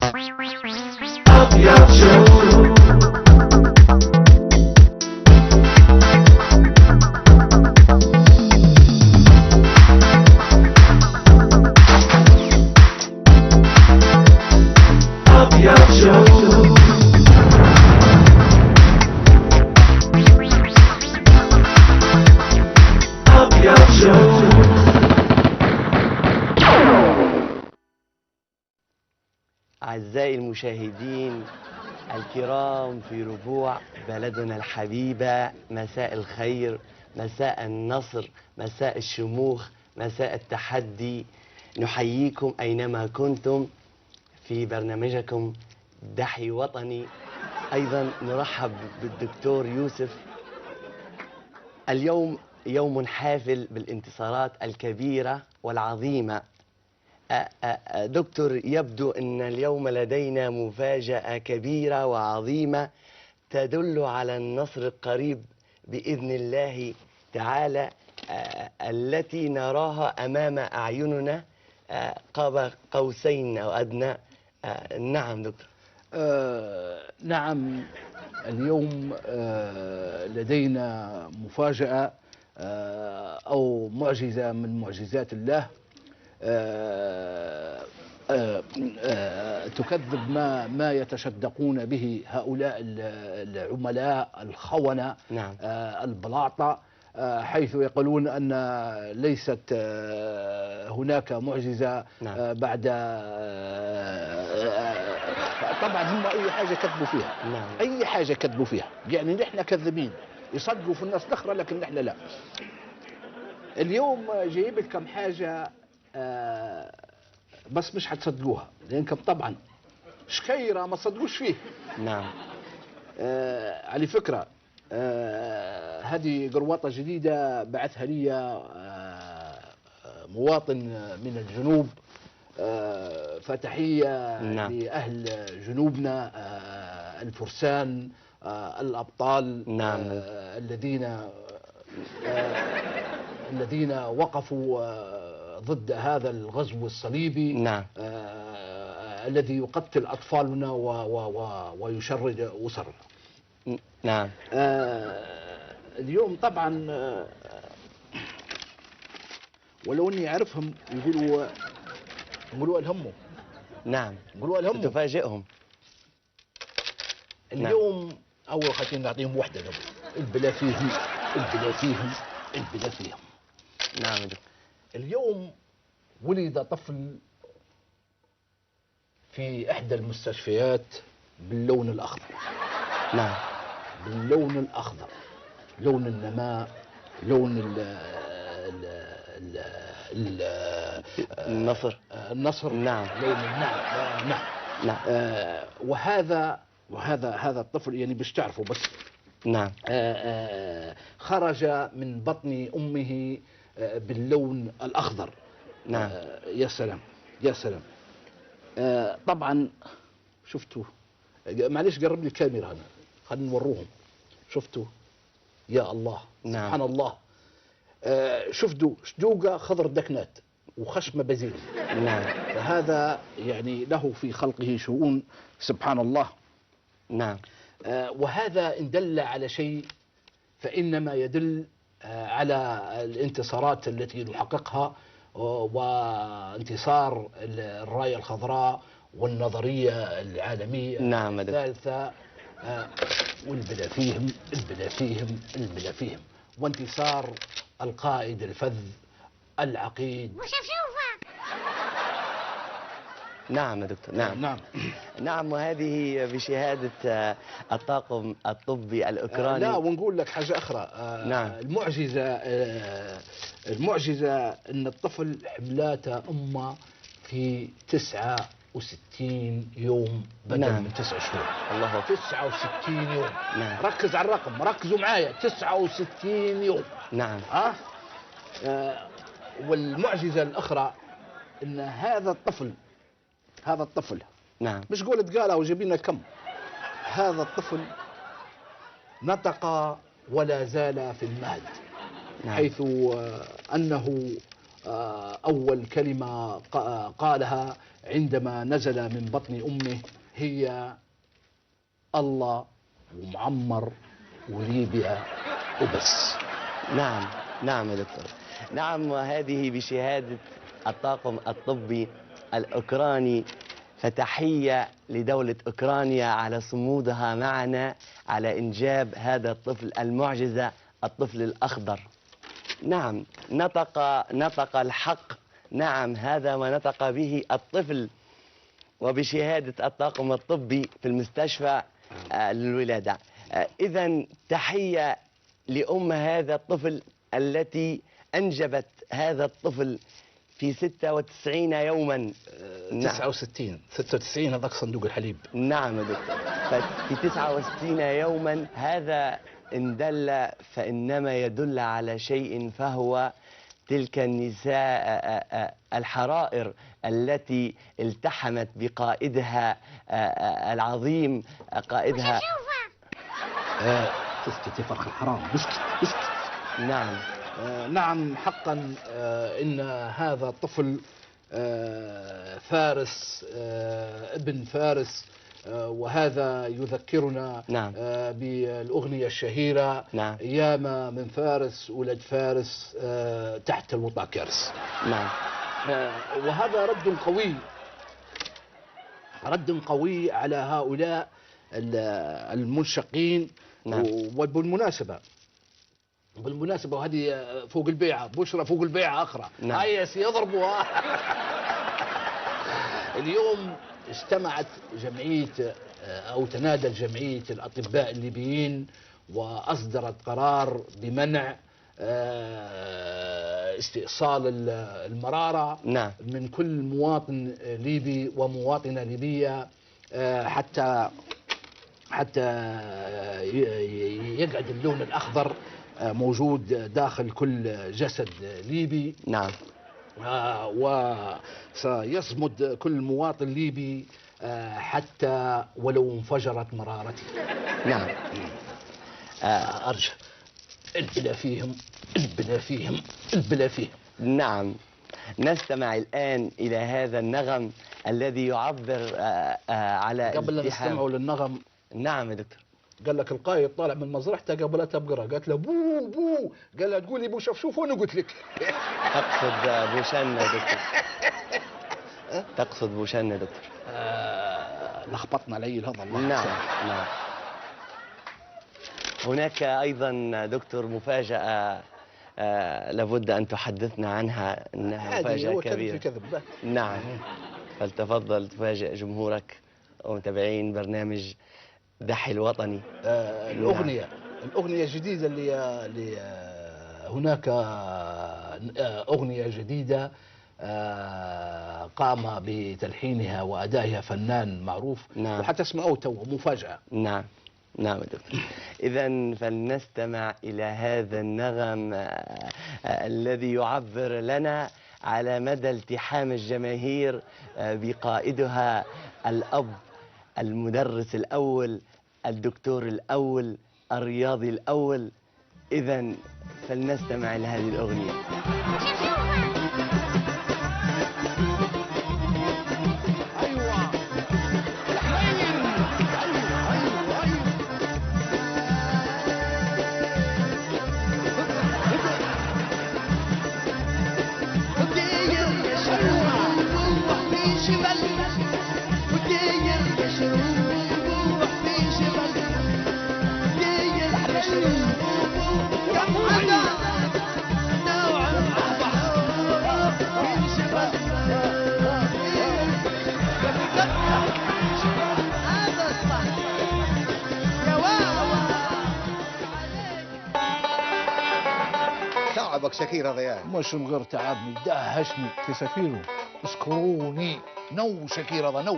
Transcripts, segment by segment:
أبيض شو. أبيض شو. أبيض شو. أعزائي المشاهدين الكرام في ربوع بلدنا الحبيبة، مساء الخير، مساء النصر، مساء الشموخ، مساء التحدي. نحييكم أينما كنتم في برنامجكم دحي وطني. أيضا نرحب بالدكتور يوسف. اليوم يوم حافل بالانتصارات الكبيرة والعظيمة. دكتور، يبدو أن اليوم لدينا مفاجأة كبيرة وعظيمة تدل على النصر القريب بإذن الله تعالى، التي نراها أمام أعيننا قاب قوسين أو أدنى. نعم دكتور. نعم، اليوم لدينا مفاجأة أو معجزة من معجزات الله تكذب ما يتشدقون به هؤلاء العملاء الخونة. نعم. البلاطة، حيث يقولون أن ليست هناك معجزة. نعم. بعد طبعا هم أي حاجة كذبوا فيها. نعم. أي حاجة كذبوا فيها، يعني نحن كذابين، يصدقوا في الناس الأخرى لكن نحن لا. اليوم جايب لكم حاجة بس مش حتصدقوها، لأنكم طبعا شكيرة ما تصدقوش فيه. نعم. على فكرة، هذه قروطة جديدة بعثها لي مواطن من الجنوب. فتحية نعم. لأهل جنوبنا الفرسان الأبطال. نعم. الذين وقفوا ضد هذا الغزو الصليبي. نعم. الذي يقتل أطفالنا ويشرد أسرنا. نعم. اليوم طبعا ولو اني اعرفهم يقولوا الهموا. نعم. يقولوا الهموا. تفاجئهم. اليوم اول خلينا نعطيهم وحده قبل. البلا فيهم البلا فيهم البلا فيهم. نعم دكتور. اليوم ولد طفل في احدى المستشفيات باللون الاخضر. نعم. باللون الاخضر، لون النماء، لون النصر. النصر. نعم. لون النعم. نعم. نعم. وهذا الطفل يعني باش تعرفوا بس. نعم. خرج من بطن امه باللون الاخضر. نعم. يا سلام يا سلام. طبعا شفتوا، معليش قرب لي الكاميرا هنا خلينا نوروهم. شفتوا يا الله. نعم. سبحان الله. شفتوا شدوقة خضر دكنات وخشمة بزيل. نعم. فهذا يعني له في خلقه شؤون سبحان الله. نعم. وهذا إن دل على شيء فإنما يدل على الانتصارات التي نحققها، وانتصار الراية الخضراء والنظرية العالمية. نعم. الثالثة والبلا فيهم البلا فيهم البلا فيهم، وانتصار القائد الفذ العقيد. نعم يا دكتور. نعم. نعم. نعم. وهذه بشهادة الطاقم الطبي الأوكراني. لا، ونقول لك حاجة أخرى. نعم. المعجزة أن الطفل حملاته أمه في 69 يوم بدل نعم. من 9 شهور. الله أكبر. 69 يوم. نعم. ركز على الرقم، ركزوا معايا، 69 يوم. نعم. والمعجزة الأخرى أن هذا الطفل نعم. مش قولت قالها وجايبين كم. هذا الطفل نطق ولا زال في المهد. نعم. حيث أنه أول كلمة قالها عندما نزل من بطن أمه هي الله ومعمر وليبيا وبس. نعم نعم يا دكتور. نعم، وهذه بشهادة الطاقم الطبي الأوكراني، فتحية لدولة أوكرانيا على صمودها معنا على إنجاب هذا الطفل المعجزة، الطفل الأخضر. نعم، نطق الحق. نعم، هذا ما نطق به الطفل، وبشهادة الطاقم الطبي في المستشفى للولادة. إذا تحية لأم هذا الطفل التي أنجبت هذا الطفل في 96 يوما. 96 هذاك صندوق الحليب. نعم يا دكتور. ففي 69 يوما، هذا إن دل فإنما يدل على شيء، فهو تلك النساء الحرائر التي التحمت بقائدها العظيم، قائدها. اسكت يا فرخ الحرام، اسكت. نعم. نعم حقا، إن هذا الطفل فارس، ابن فارس، وهذا يذكرنا نعم. بالأغنية الشهيرة. نعم. ياما من فارس ولد فارس تحت الوطأ كارس. نعم. وهذا رد قوي على هؤلاء المنشقين. نعم. وبالمناسبة وهذه فوق البيعة، بشرى فوق البيعة أخرى. نعم. هيا سيضربوها. اليوم اجتمعت جمعية أو تنادت جمعية الأطباء الليبيين وأصدرت قرار بمنع استئصال المرارة. نعم. من كل مواطن ليبي ومواطنة ليبية، حتى يقعد اللون الأخضر موجود داخل كل جسد ليبي. نعم. وسيصمد كل مواطن ليبي حتى ولو انفجرت مرارته. نعم. أرجع البلا فيهم. نعم. نستمع الآن إلى هذا النغم الذي يعبر على قبل أن نستمعوا للنغم. نعم يا دكتور. قال لك القايد طالع من مزرعته قبلتها بقرة، قالت له بو بو، قال لها تقولي بو شفشوف وانا قلت لك. تقصد بوشنا يا دكتور. تقصد بوشنا يا دكتور. لخبطنا العيل هذا الله. نعم. نعم. هناك أيضا دكتور مفاجأة لابد أن تحدثنا عنها، إنها مفاجأة كبيرة. كذب. نعم. فلتفضل تفاجئ جمهورك ومتابعين برنامج دحي الوطني. الأغنية الجديدة اللي هناك أغنية جديدة قام بتلحينها وأدائها فنان معروف. نعم. وحتسمعوه تو مفاجأة. نعم. نعم يا دكتور. إذا فلنستمع إلى هذا النغم الذي يعبر لنا على مدى التحام الجماهير بقائدها الأب، المدرس الأول، الدكتور الأول، الرياضي الأول. إذا فلنستمع إلى هذه الأغنية. تعبك شكير هذا يعني. مش من غير تعبني، دهشني في سفيره. اذكروني نو شكير هذا نو.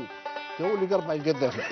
هو اللي قرب القذافة.